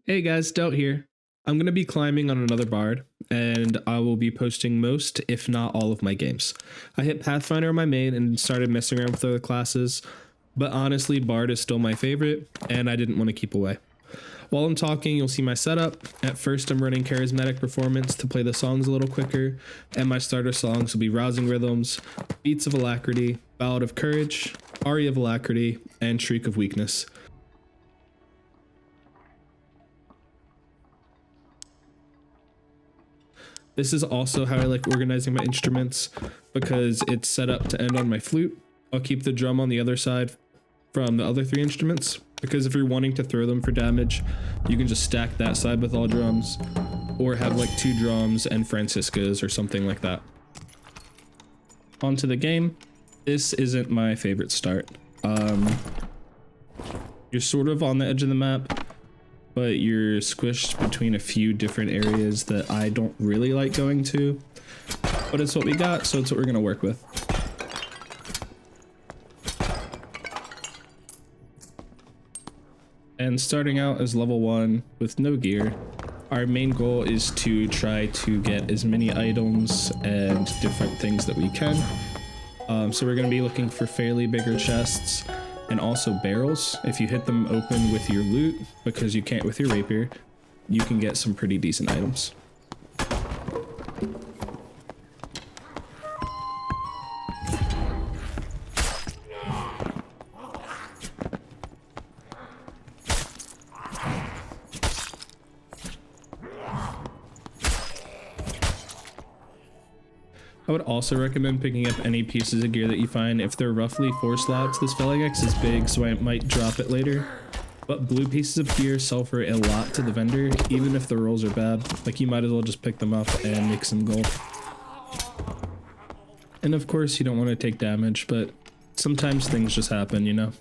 Hey guys, Delt here. I'm going to be climbing on another bard, and I will be posting most, if not all, of my games. I hit Pathfinder on my main and started messing around with other classes, but honestly, bard is still my favorite, and I didn't want to keep away. While I'm talking, you'll see my setup. At first, I'm running Charismatic Performance to play the songs a little quicker, and my starter songs will be Rousing Rhythms, Beats of Alacrity, Ballad of Courage, Aria of Alacrity, and Shriek of Weakness. This is also how I like organizing my instruments because it's set up to end on my flute. I'll keep the drum on the other side from the other three instruments because if you're wanting to throw them for damage, you can just stack that side with all drums or have like 2 drums and Franciscas or something like that. On to the game. This isn't my favorite start. You're sort of on the edge of the map, but you're squished between a few different areas that I don't really like going to, but it's what we got, so it's what we're gonna work with. And starting out as level 1 with no gear, our main goal is to try to get as many items and different things that we can. So we're gonna be looking for fairly bigger chests, and also barrels. If you hit them open with your loot, because you can't with your rapier, you can get some pretty decent items. I would also recommend picking up any pieces of gear that you find. If they're roughly 4 slots, this Felagex is big, so I might drop it later. But blue pieces of gear sell for a lot to the vendor, even if the rolls are bad. Like, you might as well just pick them up and make some gold. And of course, you don't want to take damage, but sometimes things just happen, you know?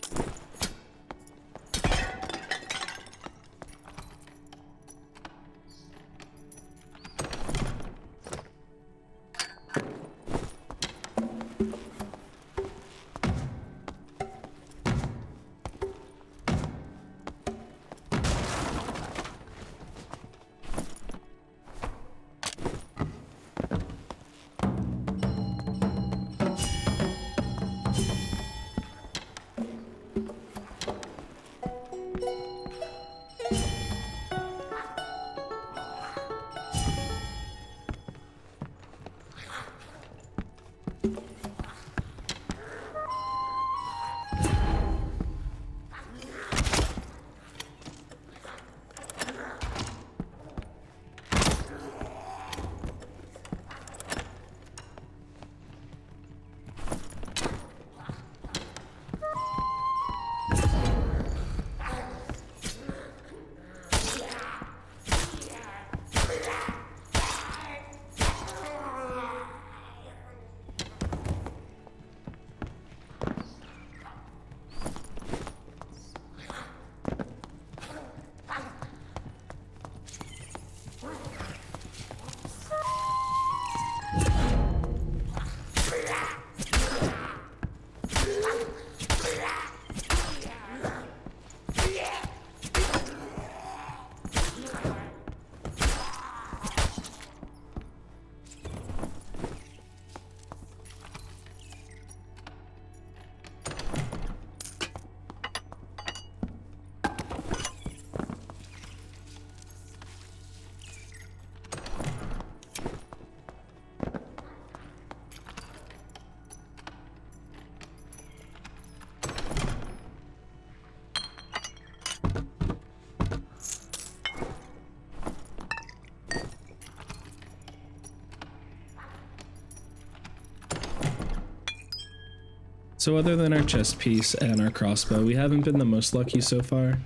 So other than our chest piece and our crossbow, we haven't been the most lucky so far.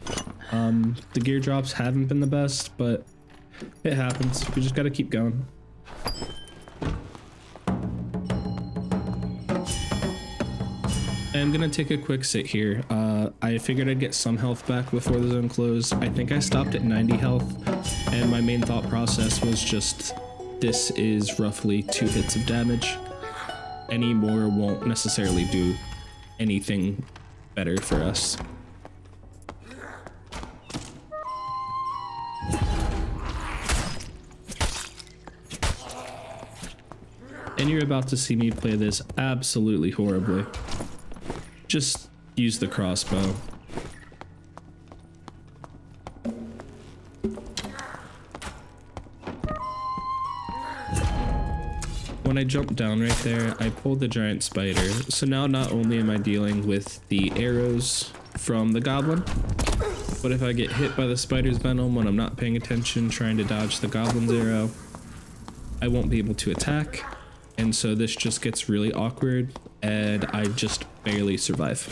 The gear drops haven't been the best, but it happens. We just gotta keep going. I'm gonna take a quick sit here. I figured I'd get some health back before the zone closed. I think I stopped at 90 health, and my main thought process was just, this is roughly 2 hits of damage. Any more won't necessarily do anything better for us. And you're about to see me play this absolutely horribly. Just use the crossbow. When I jump down right there, I pull the giant spider. So now not only am I dealing with the arrows from the goblin, but if I get hit by the spider's venom when I'm not paying attention trying to dodge the goblin's arrow, I won't be able to attack. And so this just gets really awkward and I just barely survive.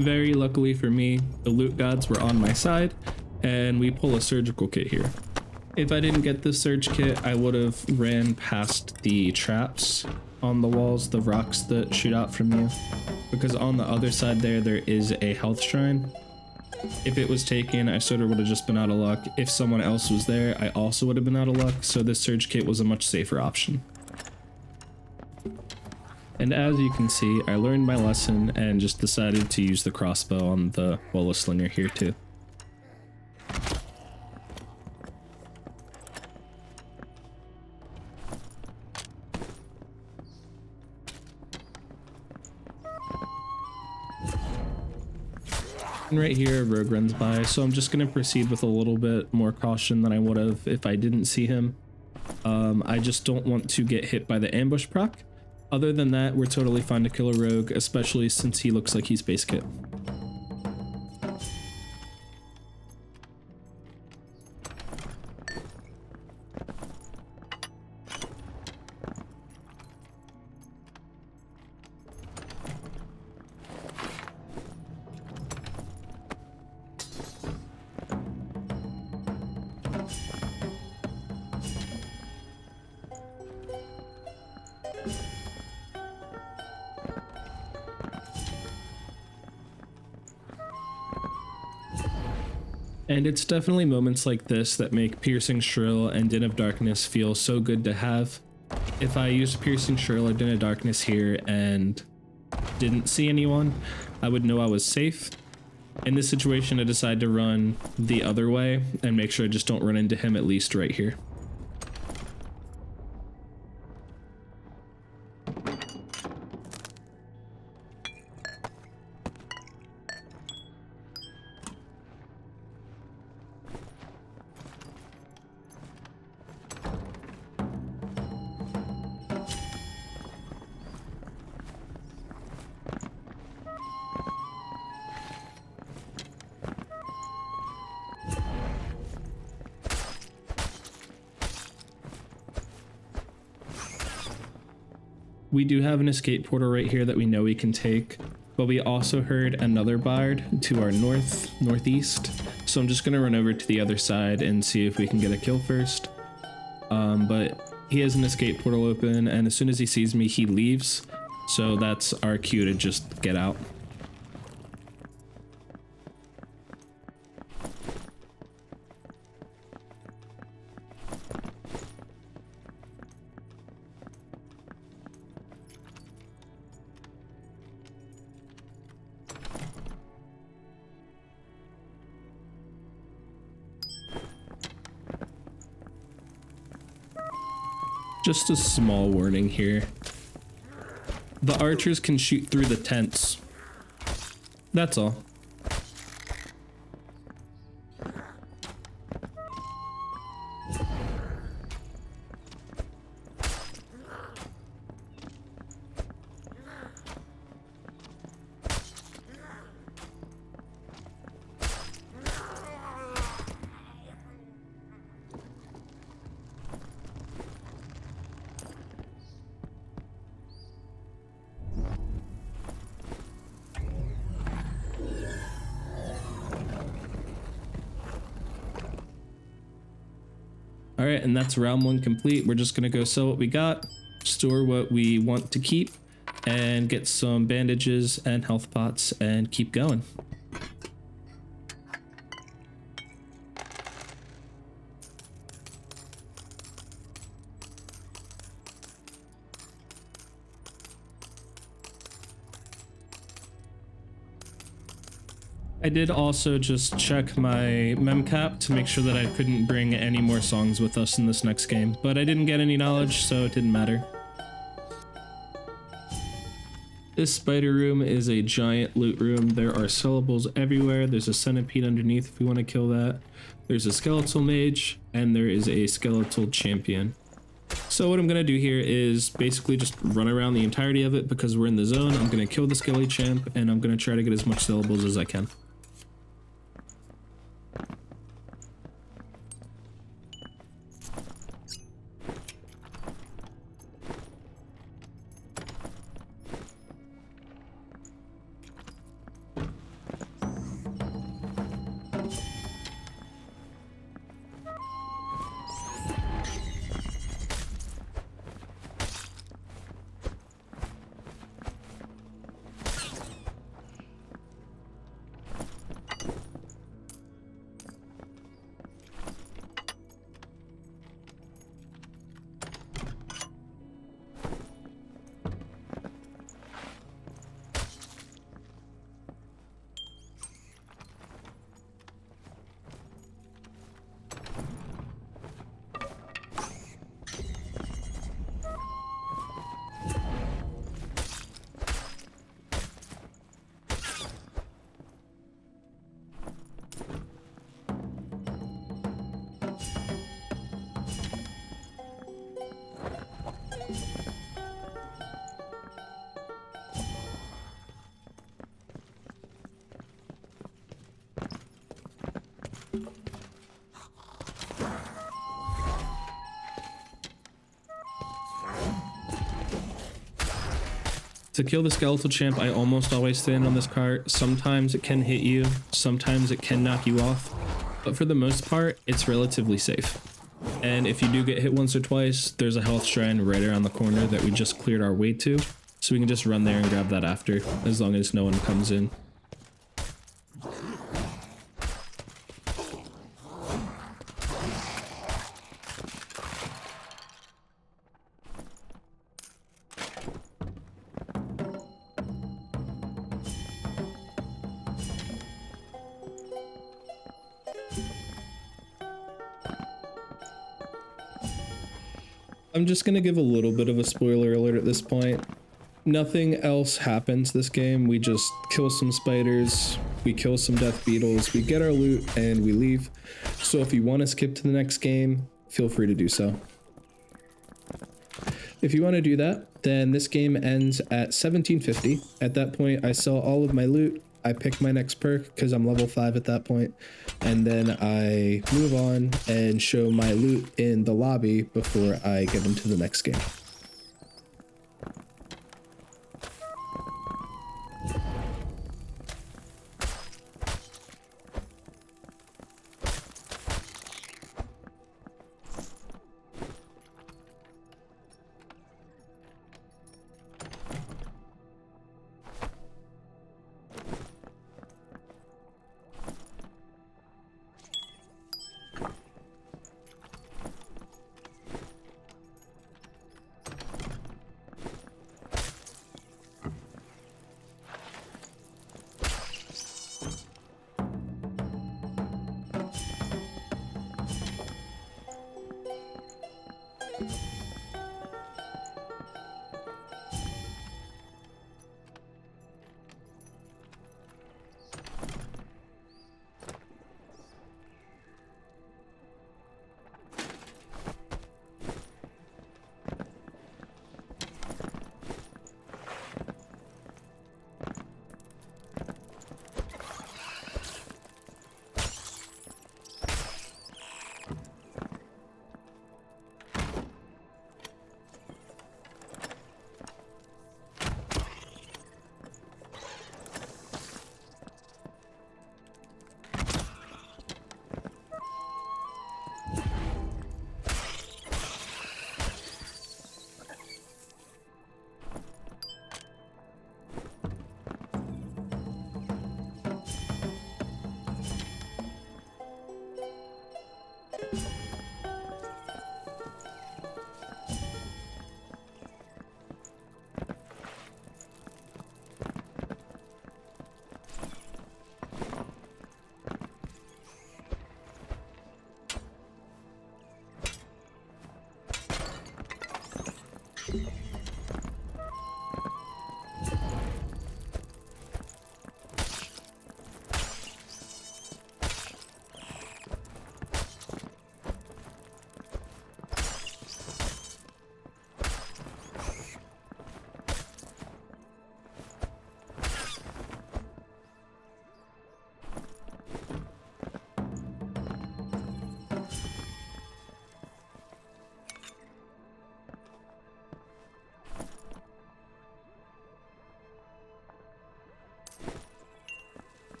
Very luckily for me, the loot gods were on my side, and we pull a surgical kit here. If I didn't get this surge kit, I would have ran past the traps on the walls, the rocks that shoot out from you, because on the other side there is a health shrine. If it was taken, I sort of would have just been out of luck. If someone else was there, I also would have been out of luck, so this surge kit was a much safer option. And as you can see, I learned my lesson and just decided to use the crossbow on the bola slinger here too. And right here, a rogue runs by, so I'm just going to proceed with a little bit more caution than I would have if I didn't see him. I just don't want to get hit by the ambush proc. Other than that, we're totally fine to kill a rogue, especially since he looks like he's base kit. And it's definitely moments like this that make Piercing Shrill and Den of Darkness feel so good to have. If I used Piercing Shrill or Den of Darkness here and didn't see anyone, I would know I was safe. In this situation, I decided to run the other way and make sure I just don't run into him, at least right here. We do have an escape portal right here that we know we can take, but we also heard another bard to our northeast. So I'm just gonna run over to the other side and see if we can get a kill first. But he has an escape portal open, and as soon as he sees me, he leaves. So that's our cue to just get out. Just a small warning here. The archers can shoot through the tents. That's all. right, and that's round 1 complete. We're just gonna go sell what we got, store what we want to keep, and get some bandages and health pots and keep going. I did also just check my memcap to make sure that I couldn't bring any more songs with us in this next game, but I didn't get any knowledge, so it didn't matter. This spider room is a giant loot room. There are syllables everywhere. There's a centipede underneath if we want to kill that. There's a skeletal mage, and there is a skeletal champion. So what I'm going to do here is basically just run around the entirety of it because we're in the zone. I'm going to kill the skelly champ, and I'm going to try to get as much syllables as I can. To kill the skeletal champ, I almost always stand on this cart. Sometimes it can hit you, sometimes it can knock you off, but for the most part, it's relatively safe. And if you do get hit once or twice, there's a health shrine right around the corner that we just cleared our way to, so we can just run there and grab that after, as long as no one comes in. I'm just gonna give a little bit of a spoiler alert at this point. Nothing else happens this game. We just kill some spiders, we kill some death beetles, we get our loot, and we leave. So if you want to skip to the next game, feel free to do so. If you want to do that, then this game ends at 1750. At that point, I sell all of my loot, I pick my next perk because I'm level 5 at that point, and then I move on and show my loot in the lobby before I get into the next game.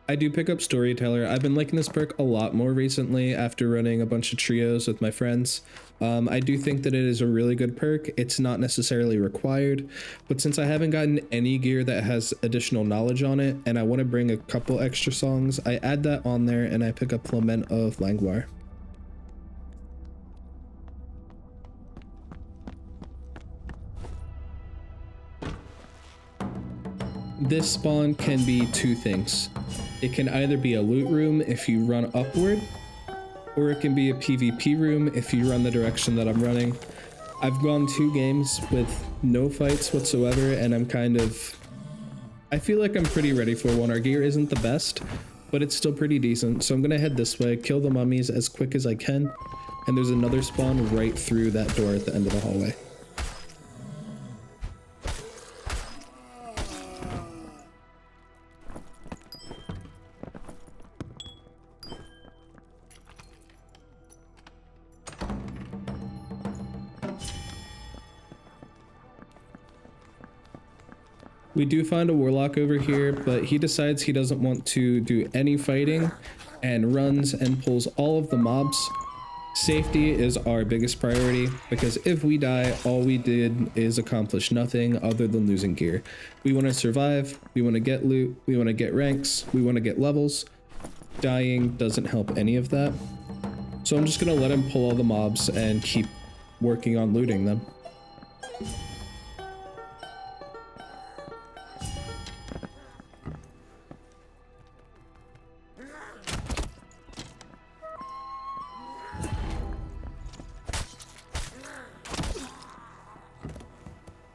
I do pick up Storyteller. I've been liking this perk a lot more recently after running a bunch of trios with my friends. I do think that it is a really good perk. It's not necessarily required, but since I haven't gotten any gear that has additional knowledge on it, and I want to bring a couple extra songs, I add that on there and I pick up Lament of Langwar. This spawn can be two things. It can either be a loot room if you run upward, or it can be a PvP room if you run the direction that I'm running. I've gone 2 games with no fights whatsoever, and I feel like I'm pretty ready for one. Our gear isn't the best, but it's still pretty decent, so I'm gonna head this way, kill the mummies as quick as I can, and there's another spawn right through that door at the end of the hallway. We do find a warlock over here, but he decides he doesn't want to do any fighting and runs and pulls all of the mobs. Safety is our biggest priority, because if we die, all we did is accomplish nothing other than losing gear. We want to survive, we want to get loot, we want to get ranks, we want to get levels. Dying doesn't help any of that. So I'm just going to let him pull all the mobs and keep working on looting them.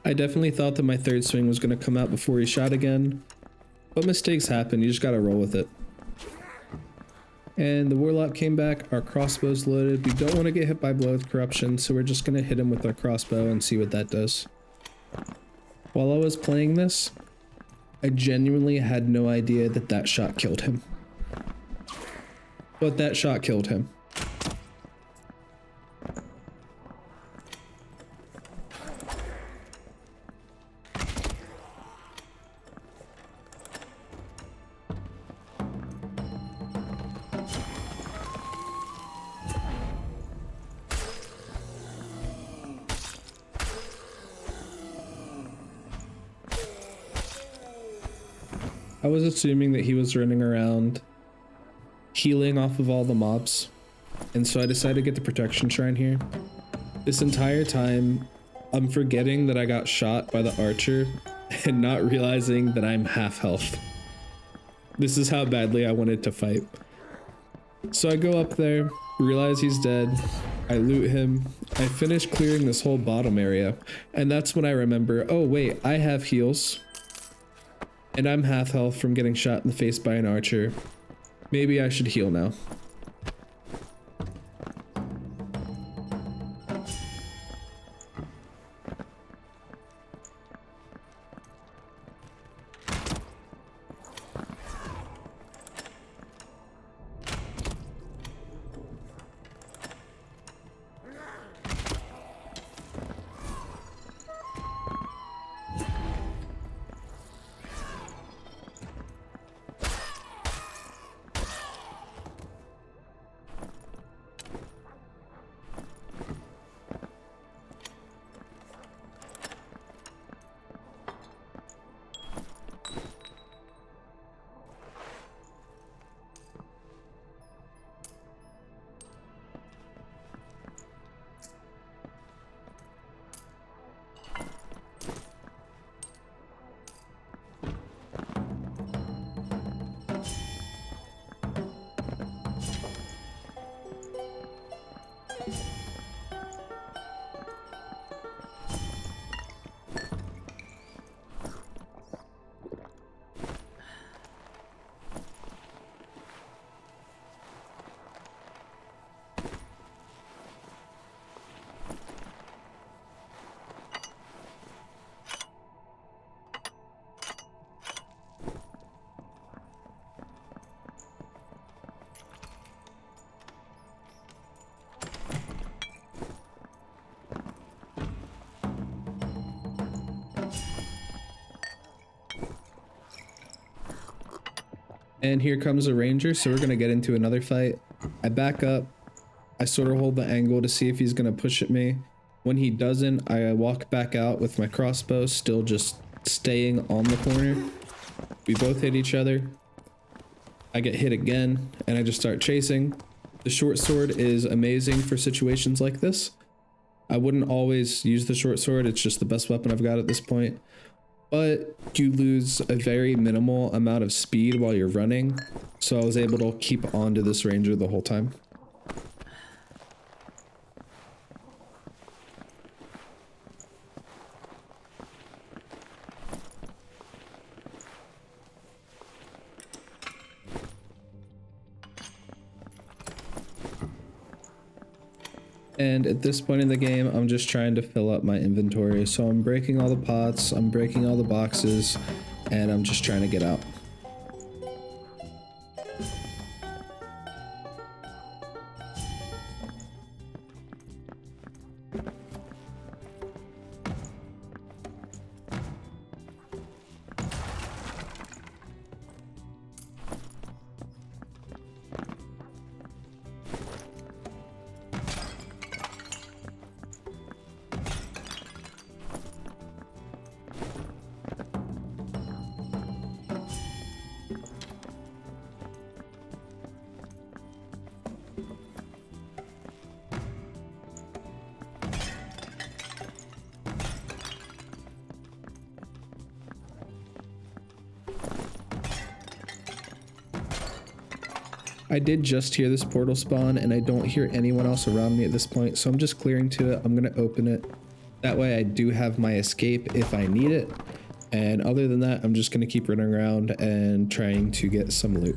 I definitely thought that my third swing was going to come out before he shot again, but mistakes happen, you just gotta roll with it. And the warlock came back, our crossbow's loaded. We don't want to get hit by blow with corruption, so we're just going to hit him with our crossbow and see what that does. While I was playing this, I genuinely had no idea that that shot killed him. But that shot killed him. I was assuming that he was running around healing off of all the mobs, and so I decided to get the protection shrine here. This entire time, I'm forgetting that I got shot by the archer and not realizing that I'm half health. This is how badly I wanted to fight. So I go up there, realize he's dead, I loot him, I finish clearing this whole bottom area, and that's when I remember, oh wait, I have heals, and I'm half health from getting shot in the face by an archer. Maybe I should heal now. And here comes a ranger, so we're gonna get into another fight. I back up, I sort of hold the angle to see if he's gonna push at me. When he doesn't, I walk back out with my crossbow, still just staying on the corner. We both hit each other. I get hit again, and I just start chasing. The short sword is amazing for situations like this. I wouldn't always use the short sword, it's just the best weapon I've got at this point. But you lose a very minimal amount of speed while you're running, so I was able to keep on to this ranger the whole time. And at this point in the game, I'm just trying to fill up my inventory. So I'm breaking all the pots, I'm breaking all the boxes, and I'm just trying to get out. I did just hear this portal spawn, and I don't hear anyone else around me at this point, so I'm just clearing to it. I'm gonna open it. That way I do have my escape if I need it. And other than that, I'm just gonna keep running around and trying to get some loot.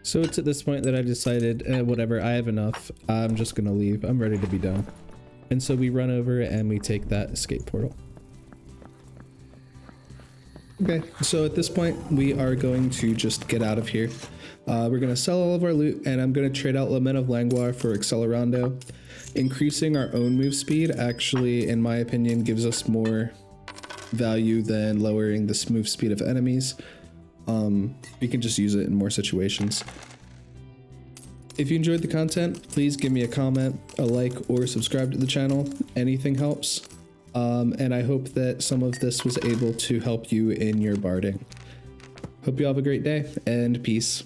So it's at this point that I decided, whatever, I have enough. I'm just gonna leave. I'm ready to be done. And so we run over and we take that escape portal. Okay, so at this point, we are going to just get out of here. We're gonna sell all of our loot, and I'm gonna trade out Lament of Langlois for Accelerando. Increasing our own move speed actually, in my opinion, gives us more value than lowering the move speed of enemies. We can just use it in more situations. If you enjoyed the content, please give me a comment, a like, or subscribe to the channel. Anything helps. And I hope that some of this was able to help you in your barding. Hope you all have a great day, and peace.